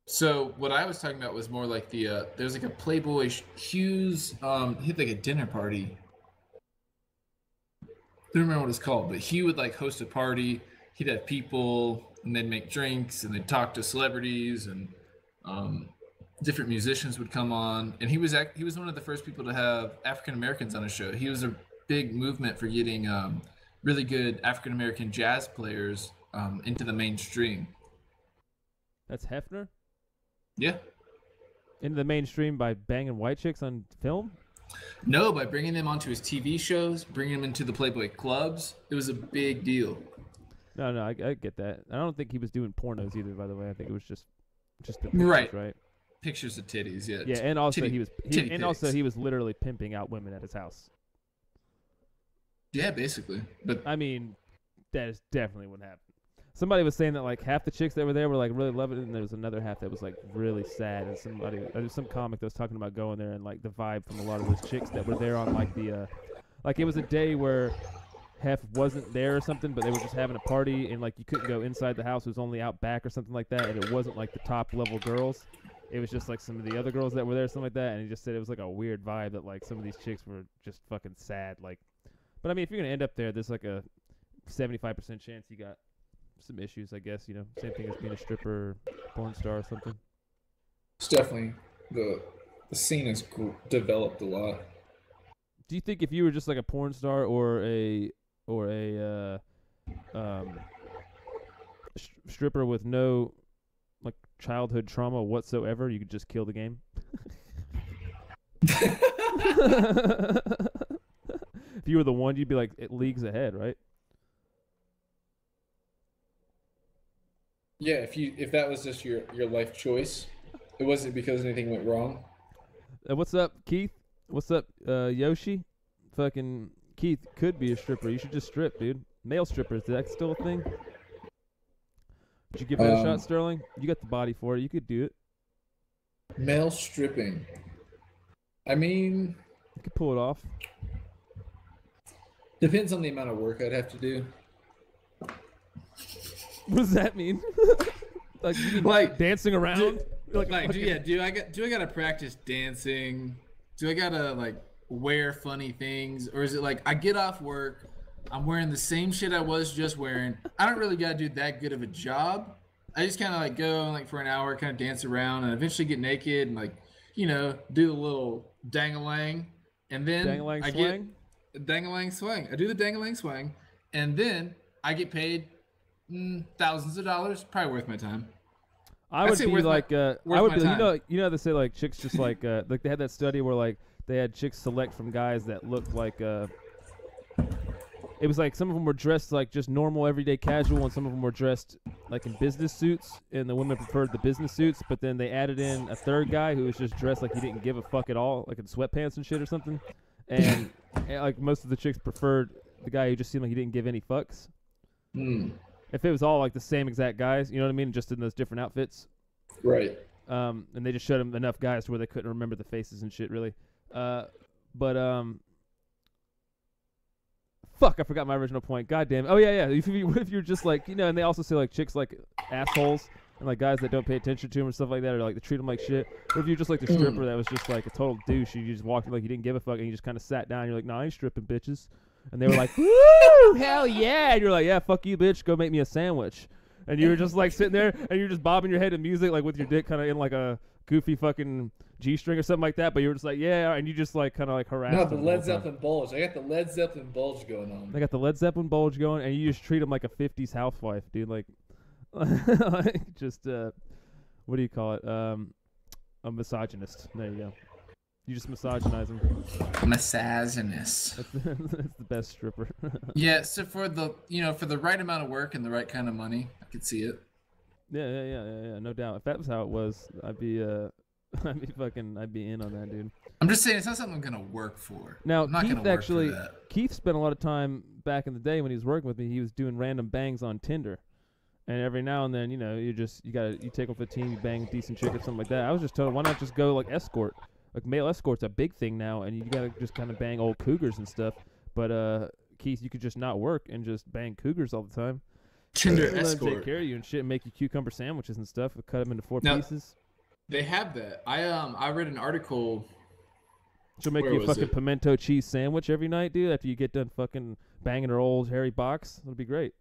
So what I was talking about was more like the there's like a Playboy Hughes he had like a dinner party. I don't remember what it's called, but he would like host a party. He'd have people and they'd make drinks and they'd talk to celebrities and different musicians would come on. And he was one of the first people to have African Americans on his show. He was a big movement for getting really good African American jazz players into the mainstream. That's Hefner? Yeah. Into the mainstream by banging white chicks on film? No, by bringing them onto his TV shows, bringing them into the Playboy clubs. It was a big deal. No, I get that. I don't think he was doing pornos either, by the way. I think it was just the pictures, right? Pictures of titties, yeah. Yeah, and also he was literally pimping out women at his house. Yeah, basically. But I mean, that is definitely what happened. Somebody was saying that like half the chicks that were there were like really loving it, and there was another half that was like really sad. And there was some comic that was talking about going there and like the vibe from a lot of those chicks that were there on like the like it was a day where Hef wasn't there or something, but they were just having a party and like you couldn't go inside the house. It was only out back or something like that, and it wasn't like the top level girls. It was just like some of the other girls that were there, something like that. And he just said it was like a weird vibe that like some of these chicks were just fucking sad. Like, but I mean, if you're gonna end up there, there's like a 75% chance you got some issues, I guess. You know, same thing as being a stripper, or porn star, or something. It's definitely the scene has developed a lot. Do you think if you were just like a porn star or a stripper with no like childhood trauma whatsoever, you could just kill the game? If you were the one, you'd be like leagues ahead, right? Yeah, if that was just your life choice, it wasn't because anything went wrong. What's up, Keith? What's up, Yoshi? Fucking Keith could be a stripper. You should just strip, dude. Male strippers, is that still a thing? Would you give that a shot, Sterling? You got the body for it. You could do it. Male stripping. I mean, you could pull it off. Depends on the amount of work I'd have to do. What does that mean? like dancing around? Do I gotta practice dancing? Do I gotta like wear funny things? Or is it like I get off work, I'm wearing the same shit I was just wearing. I don't really gotta do that good of a job. I just kind of like go and like for an hour, kind of dance around, and eventually get naked and like, you know, do the little dang-a-lang, and then I get dang-a-lang swing. I do the dang-a-lang swing, and then I get paid thousands of dollars. Probably worth my time. I would be like, I would be, you know, they say like chicks just like they had that study where like they had chicks select from guys that looked like it was like some of them were dressed like just normal everyday casual, and some of them were dressed like in business suits, and the women preferred the business suits. But then they added in a third guy who was just dressed like he didn't give a fuck at all, like in sweatpants and shit or something. And like most of the chicks preferred the guy who just seemed like he didn't give any fucks. If it was all like the same exact guys, you know what I mean, just in those different outfits. Right. And they just showed them enough guys to where they couldn't remember the faces and shit, really. Fuck, I forgot my original point. God damn it. Oh, yeah. If you're just like, you know, and they also say like chicks like assholes and like guys that don't pay attention to them and stuff like that, or like they treat them like shit. Or if you're just like the stripper that was just like a total douche, you just walked in like you didn't give a fuck and you just kind of sat down. You're like, nah, I ain't stripping, bitches. And they were like, woo, hell yeah. And you're like, yeah, fuck you, bitch. Go make me a sandwich. And you were just like sitting there and you're just bobbing your head to music like with your dick kind of in like a goofy fucking G-string or something like that, but you were just like, yeah, and you just like kind of like harassed them. No, the Led Zeppelin bulge. I got the Led Zeppelin bulge going on. I got the Led Zeppelin bulge going, and you just treat them like a 50s housewife, dude. Like, like just, what do you call it? A misogynist. There you go. You just misogynize them. Misogynist. That's the best stripper. Yeah, so for the right amount of work and the right kind of money, I could see it. Yeah, no doubt. If that was how it was, I'd be in on that, dude. I'm just saying it's not something I'm gonna work for. Now, I'm not Keith gonna work actually, for that. Keith spent a lot of time back in the day when he was working with me. He was doing random bangs on Tinder, And every now and then, you take them for the team, you bang a decent chick or something like that. I was just told, why not just go like escort? Like male escort's a big thing now, and you gotta just kind of bang old cougars and stuff. But Keith, you could just not work and just bang cougars all the time. Tinder Let them escort. take care of you and shit, and make you cucumber sandwiches and stuff. And cut them into 4 Now, pieces. They have that. I read an article. She'll make Where you a was fucking it? pimento cheese sandwich every night, dude. After you get done fucking banging her old hairy box, it'll be great.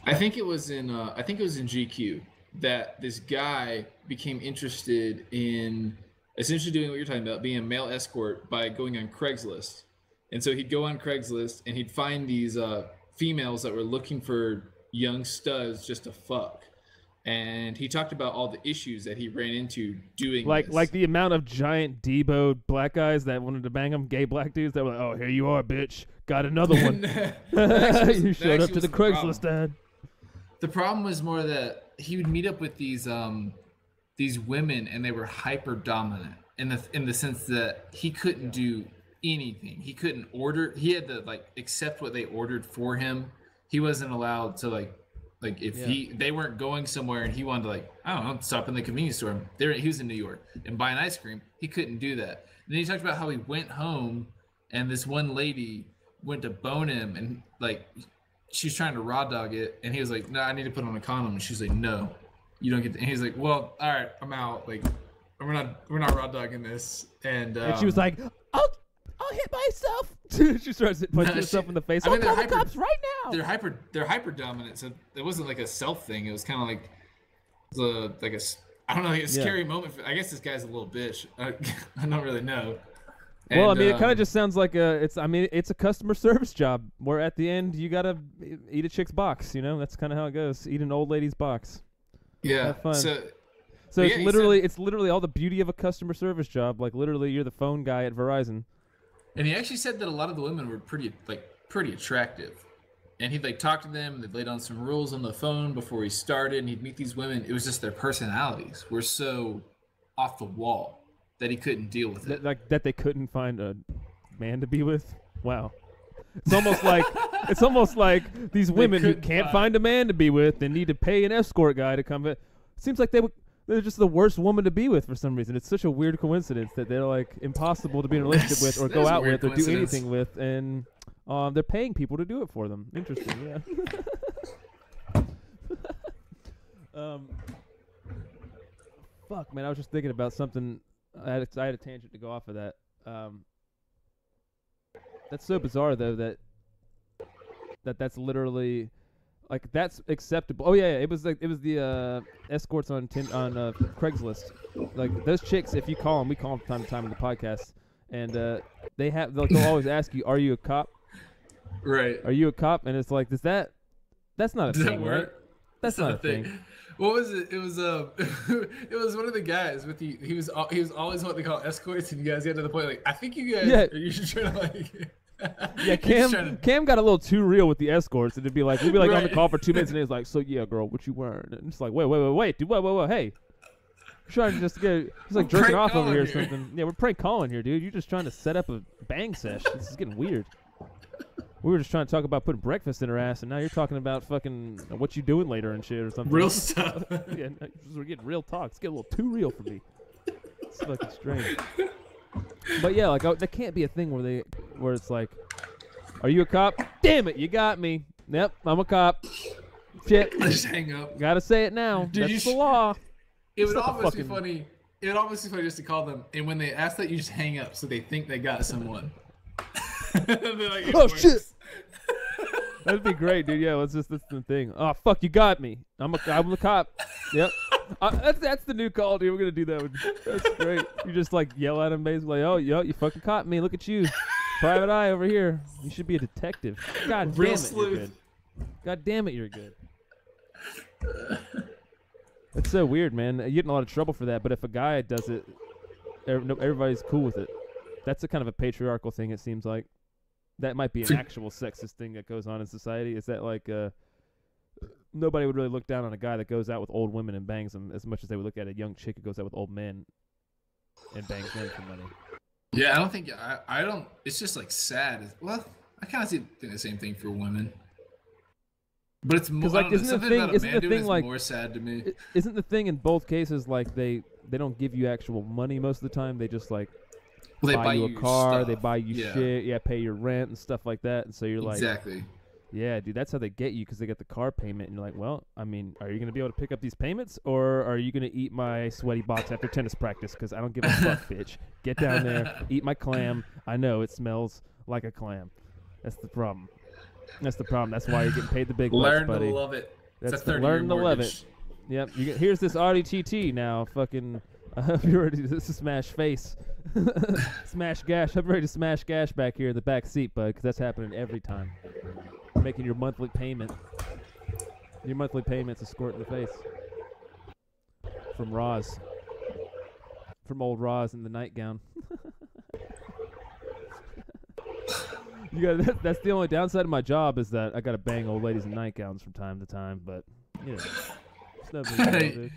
I think it was in GQ that this guy became interested in essentially doing what you're talking about, being a male escort by going on Craigslist. And so he'd go on Craigslist and he'd find these females that were looking for young studs just to fuck. And he talked about all the issues that he ran into doing this. Like the amount of giant Debo black guys that wanted to bang them, gay black dudes that were like, "Oh, here you are, bitch, got another one." You showed up to the Craigslist ad. The problem was more that he would meet up with these women, and they were hyper dominant in the sense that he couldn't do anything. He couldn't order. He had to like accept what they ordered for him. He wasn't allowed to like if they weren't going somewhere and he wanted to like, I don't know, stop in the convenience store. He was in New York and buy an ice cream. He couldn't do that. And then he talked about how he went home and this one lady went to bone him and like she was trying to raw dog it, and he was like, "No, I need to put on a condom." And she's like, "No, you don't get to." And he's like, "Well, all right, I'm out. Like, we're not raw dogging this." And she was like, I'll hit myself. She starts punching herself in the face. I'll call the cops right now. They're hyper dominant, so it wasn't like a self thing. It was kind of like I don't know, like a scary moment. I guess this guy's a little bitch. I don't really know. Well, I mean, it kind of just sounds like it's a customer service job where at the end you gotta eat a chick's box. That's kind of how it goes. Eat an old lady's box. Yeah. Have fun. So it's literally all the beauty of a customer service job. Like literally, you're the phone guy at Verizon. And he actually said that a lot of the women were pretty attractive, and he'd like talk to them. And they'd lay down some rules on the phone before he started, and he'd meet these women. It was just their personalities were so off the wall that he couldn't deal with it. That they couldn't find a man to be with. Wow. It's almost like these women who can't find a man to be with, they need to pay an escort guy to come in. It seems like they're just the worst woman to be with for some reason. It's such a weird coincidence that they're like impossible to be in a relationship with or go out with or do anything with, and they're paying people to do it for them. Interesting, yeah. Fuck, man, I was just thinking about something. I had a tangent to go off of that. That's so bizarre though that's literally like that's acceptable. Oh yeah, it was the escorts on Craigslist. Like those chicks, if you call them, we call them from time to time in the podcast, and they'll always ask you, "Are you a cop?" Right. Are you a cop? And it's like, that's not a thing, right? That's not a thing. What was it? It was it was one of the guys with the he was always what they call escorts, and you guys get to the point like, I think you guys are usually trying to like yeah, Cam got a little too real with the escorts, and we'd be like on the call for 2 minutes, and he's like, so yeah, girl, what you wearing? And it's like, wait, dude, wait, hey, I'm trying to just get, he's like jerking off over here or something. Yeah, we're prank calling here, dude. You're just trying to set up a bang sesh. This is getting weird. We were just trying to talk about putting breakfast in her ass, and now you're talking about fucking what you doing later and shit or something. Real stuff. Yeah, we're getting real talk. It's getting a little too real for me. It's fucking strange. But yeah, like that can't be a thing where it's like, are you a cop? Damn it, you got me. Yep, I'm a cop. Shit. Just hang up. Gotta say it now. Dude, that's the law. It would almost be funny. It would almost be funny just to call them, and when they ask that, you just hang up so they think they got someone. Like, oh shit. That'd be great, dude. Yeah, that's the thing. Oh fuck, you got me. I'm the cop. Yep. That's the new call, dude. We're gonna do that one. That's great. You just like yell at him basically. Oh, yo, you fucking caught me. Look at you, private eye over here. You should be a detective. God damn it, you're good. God damn it, you're good. That's so weird, man. You get in a lot of trouble for that. But if a guy does it, everybody's cool with it. That's a kind of a patriarchal thing. It seems like. That might be an actual sexist thing that goes on in society. Is that like nobody would really look down on a guy that goes out with old women and bangs them as much as they would look at a young chick who goes out with old men and bangs them for money. Yeah, I don't think I don't. It's just like sad. Well, I kind of think the same thing for women. But it's more like, isn't the thing? Isn't the thing like more sad to me? Isn't the thing in both cases like they don't give you actual money most of the time? They just like buy you a car, they buy you shit, pay your rent and stuff like that. And so you're like, exactly. Yeah, dude, that's how they get you because they get the car payment. And you're like, well, I mean, are you going to be able to pick up these payments or are you going to eat my sweaty box after tennis practice? Because I don't give a fuck, bitch. Get down there, eat my clam. I know it smells like a clam. That's the problem. That's the problem. That's why you're getting paid the big bucks, buddy. Learn to love it. That's learn to love it. Yep. Here's this Audi TT now. Fucking, you're ready to smash face. Smash gash. I'm ready to smash gash back here in the back seat, bud, because that's happening every time. Making your monthly payment. Your monthly payment's a squirt in the face. From Roz. From old Roz in the nightgown. That's the only downside of my job is that I gotta bang old ladies in nightgowns from time to time, but you know, it's no big deal, dude.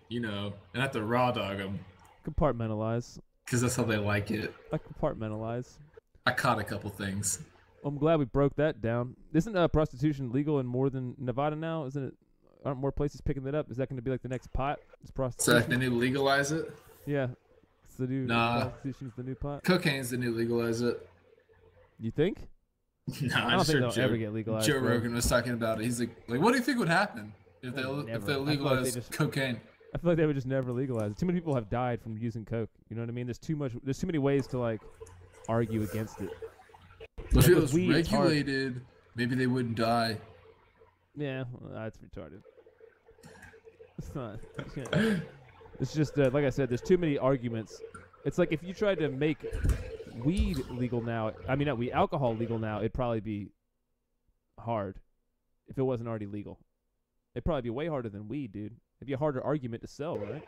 You know, and have to raw dog them. Compartmentalize. Because that's how they like it. I compartmentalize. I caught a couple things. I'm glad we broke that down. Isn't prostitution legal in more than Nevada now? Isn't it? Aren't more places picking that up? Is that going to be like the next pot? Is prostitution? So like they need to legalize it? Yeah, it's the new prostitution's the new pot. Cocaine's the new legalize it. You think? No, I don't think they'll ever get legalized. Joe Rogan was talking about it. He's like, what do you think would happen if they legalized cocaine? I feel like they would just never legalize it. Too many people have died from using coke. You know what I mean? There's too many ways to like argue against it. If it was regulated, maybe they wouldn't die. Yeah, well, that's retarded. It's not. It's just like I said. There's too many arguments. It's like if you tried to make weed legal now. I mean, not weed, alcohol legal now. It'd probably be hard if it wasn't already legal. It'd probably be way harder than weed, dude. It'd be a harder argument to sell, right?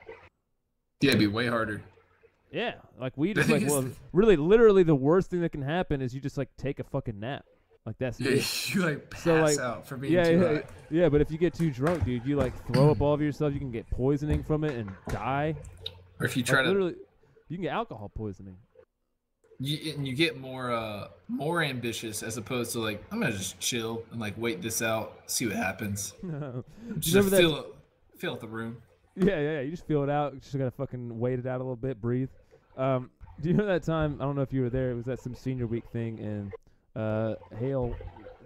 Yeah, it'd be way harder. Yeah, like weed is like, well, really, literally the worst thing that can happen is you just like take a fucking nap. Like that's it. You like pass out for being too high. Yeah, but if you get too drunk, dude, you like throw up all of yourself. You can get poisoning from it and die. Or if you try to, literally, you can get alcohol poisoning. You get more ambitious as opposed to like I'm gonna just chill and like wait this out, see what happens. Just feel out the room. Yeah. You just feel it out. You just gotta fucking wait it out a little bit, breathe. Do you know that time? I don't know if you were there. It was at some senior week thing, and Hale,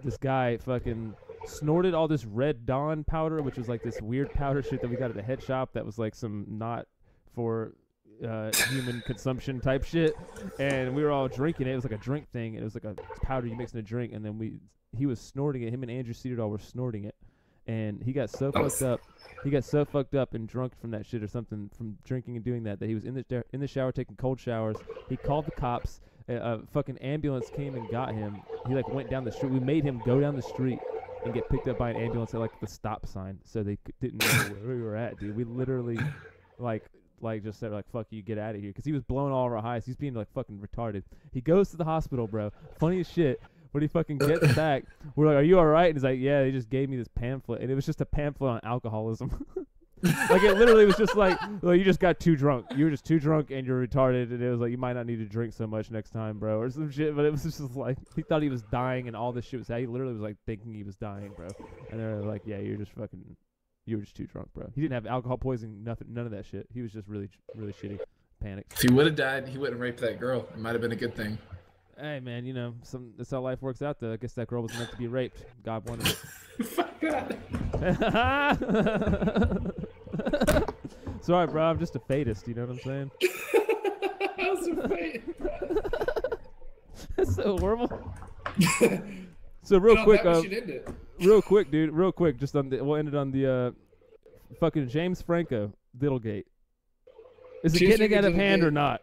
this guy fucking snorted all this Red Dawn powder, which was like this weird powder shit that we got at a head shop that was like some not for human consumption type shit, and we were all drinking it. It was like a drink thing, and it was like a powder you mix in a drink, and then he was snorting it. Him and Andrew Cedardall were snorting it, and he got so fucked up. He got so fucked up and drunk from that shit or something from drinking and doing that he was in the shower taking cold showers. He called the cops. A fucking ambulance came and got him. He like went down the street. We made him go down the street and get picked up by an ambulance at like the stop sign, so they didn't know where we were at, dude. We literally like just said like fuck you, get out of here, because he was blowing all of our highs. He's being like fucking retarded. He goes to the hospital, bro. Funny as shit. When he fucking gets back, we're like, are you alright? And he's like, yeah, they just gave me this pamphlet, and it was just a pamphlet on alcoholism. Like it literally was just like, well, you just got too drunk. You were just too drunk and you're retarded, and it was like you might not need to drink so much next time, bro, or some shit. But it was just like he thought he was dying, and all this shit was. He literally was like thinking he was dying, bro. And they're like, yeah, you were just too drunk, bro. He didn't have alcohol poisoning, none of that shit. He was just really, really shitty, panicked. If he would have died, he wouldn't rape that girl. It might have been a good thing. Hey man, you know, that's how life works out though. I guess that girl was meant to be raped. God wanted it. Fuck God. Sorry, bro. I'm just a fatist. You know what I'm saying? I was a fatist. That's so horrible. So real quick, dude. Real quick. Just we'll end it on the fucking James Franco Diddlegate. Is it getting out of hand or not?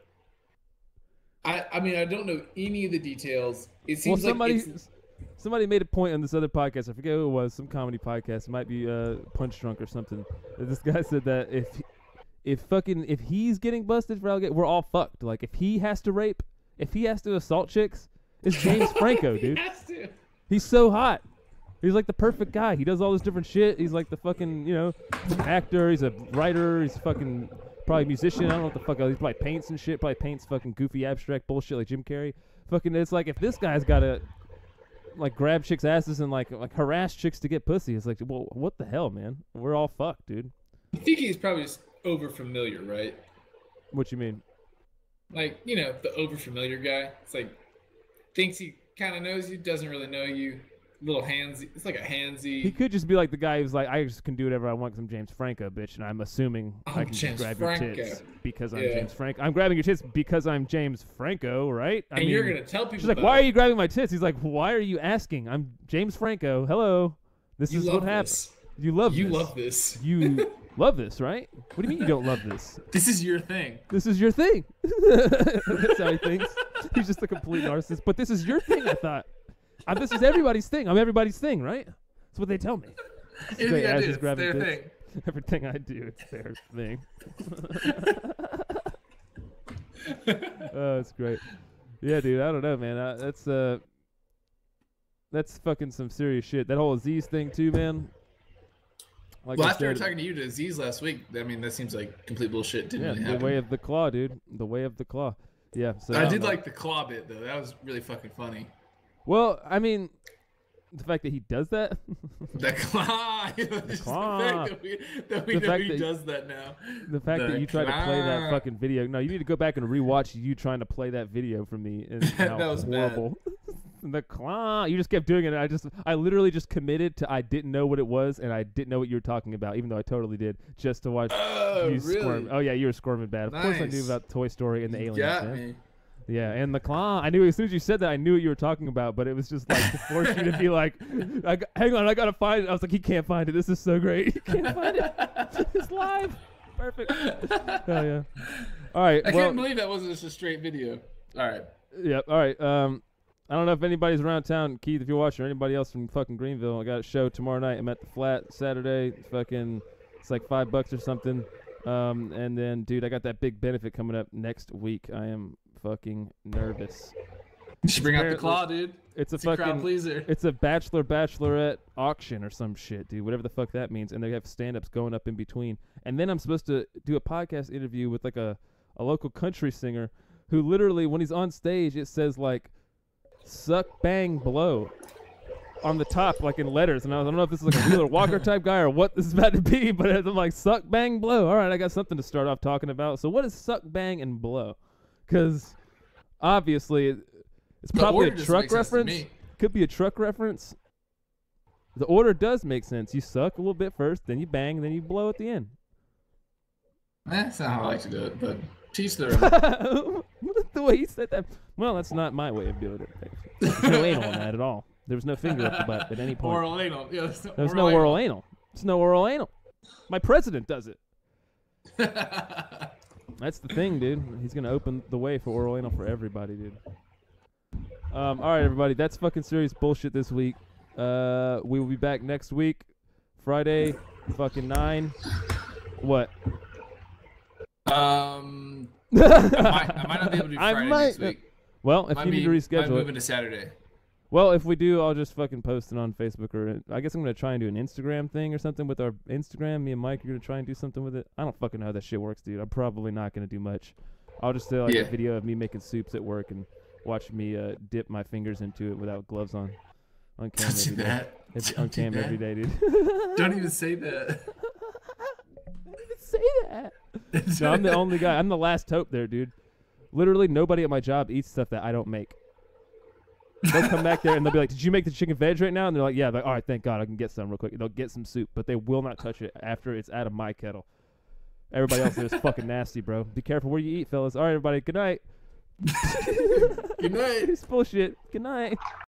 I mean, I don't know any of the details. It seems somebody made a point on this other podcast. I forget who it was. Some comedy podcast. It might be Punch Drunk or something. This guy said that if he's getting busted for allegation, we're all fucked. Like if he has to rape, if he has to assault chicks, it's James Franco, dude. He has to. He's so hot. He's like the perfect guy. He does all this different shit. He's like the fucking, actor. He's a writer. He's fucking probably a musician. I don't know what the fuck else. He probably paints and shit. Probably paints fucking goofy abstract bullshit like Jim Carrey. Fucking, it's like if this guy's got to like grab chicks' asses and like harass chicks to get pussy. It's like, well, what the hell, man? We're all fucked, dude. I think he's probably just over familiar, right? What you mean? Like, you know, the over familiar guy. It's like thinks he kind of knows you, doesn't really know you. Little handsy. It's like a handsy. He could just be like the guy who's like, I just can do whatever I want because I'm James Franco, bitch, and I'm assuming I can just grab your tits because I'm James Franco. I'm grabbing your tits because I'm James Franco, right? I mean, you're gonna tell people. She's like, why are you grabbing my tits? He's like, why are you asking? I'm James Franco. Hello, this is what happens. You love this. You love this. You love this, right? What do you mean you don't love this? This is your thing. This is your thing. That's how he thinks. He's just a complete narcissist. But this is your thing, I thought. This is everybody's thing. I'm everybody's thing, right? That's what they tell me. Anything I do, it's their thing. Everything I do, it's their thing. Oh, it's great. Yeah, dude. I don't know, man. That's fucking some serious shit. That whole Aziz thing too, man. Like well, after talking to you to Aziz last week, I mean, that seems like complete bullshit. Didn't really happen. The way of the claw, dude. The way of the claw. Yeah. So I did like the claw bit though. That was really fucking funny. Well, I mean, the fact that he does that. The claw. The claw. That we know he does that now. The fact that you tried to play that fucking video. No, you need to go back and rewatch you trying to play that video for me. And that was horrible. The claw. You just kept doing it. I literally just committed to I didn't know what it was and I didn't know what you were talking about, even though I totally did, just to watch you squirm. Oh yeah, you were squirming bad. Of course I knew about Toy Story and the aliens. Got man. Me. Yeah, and the claw. I knew as soon as you said that, I knew what you were talking about, but it was just like to force you to be like, hang on, I gotta find it. I was like, he can't find it. This is so great. He can't find it. It's live. Perfect. Oh yeah. All right. I can't believe that wasn't just a straight video. All right. Yeah. All right. I don't know if anybody's around town, Keith, if you're watching, or anybody else from fucking Greenville. I got a show tomorrow night. I'm at the Flat Saturday. It's like $5 or something. And then, dude, I got that big benefit coming up next week. I am fucking nervous. You should bring out the claw, dude. It's a fucking crowd pleaser. It's a bachelorette auction or some shit, dude. Whatever the fuck that means. And they have stand-ups going up in between. And then I'm supposed to do a podcast interview with like a local country singer who literally, when he's on stage, it says like, suck, bang, blow on the top, like in letters. And I don't know if this is like a Wheeler Walker type guy or what this is about to be, but I'm like, suck, bang, blow. All right, I got something to start off talking about. So what is suck, bang, and blow? Because obviously it's probably a truck reference. Could be a truck reference. The order does make sense. You suck a little bit first, then you bang, then you blow at the end. That's not how I like to do it, but teach their own. The way you said that. Well, that's not my way of doing it. There's no anal in that at all. There was no finger up the butt at any point. Oral anal. Yeah, there's no oral anal. There's no oral anal. My president does it. That's the thing, dude. He's going to open the way for oral anal for everybody, dude. All right, everybody. That's fucking serious bullshit this week. We will be back next week. Friday, fucking 9. What? I might not be able to do Friday next week. Well, if you need to reschedule it. Moving to Saturday. Well, if we do, I'll just fucking post it on Facebook, or I guess I'm going to try and do an Instagram thing or something with our Instagram. Me and Mike are going to try and do something with it. I don't fucking know how that shit works, dude. I'm probably not going to do much. I'll just do like a video of me making soups at work and watch me dip my fingers into it without gloves on cam every day. On cam every day, dude. Don't even say that. Don't even say that. No, I'm the only guy. I'm the last hope there, dude. Literally, nobody at my job eats stuff that I don't make. They'll come back there and they'll be like, "Did you make the chicken veg right now?" And they're like, "Yeah." Like, all right, thank God, I can get some real quick. And they'll get some soup, but they will not touch it after it's out of my kettle. Everybody else is fucking nasty, bro. Be careful where you eat, fellas. All right, everybody. Good night. Good night. It's bullshit. Good night.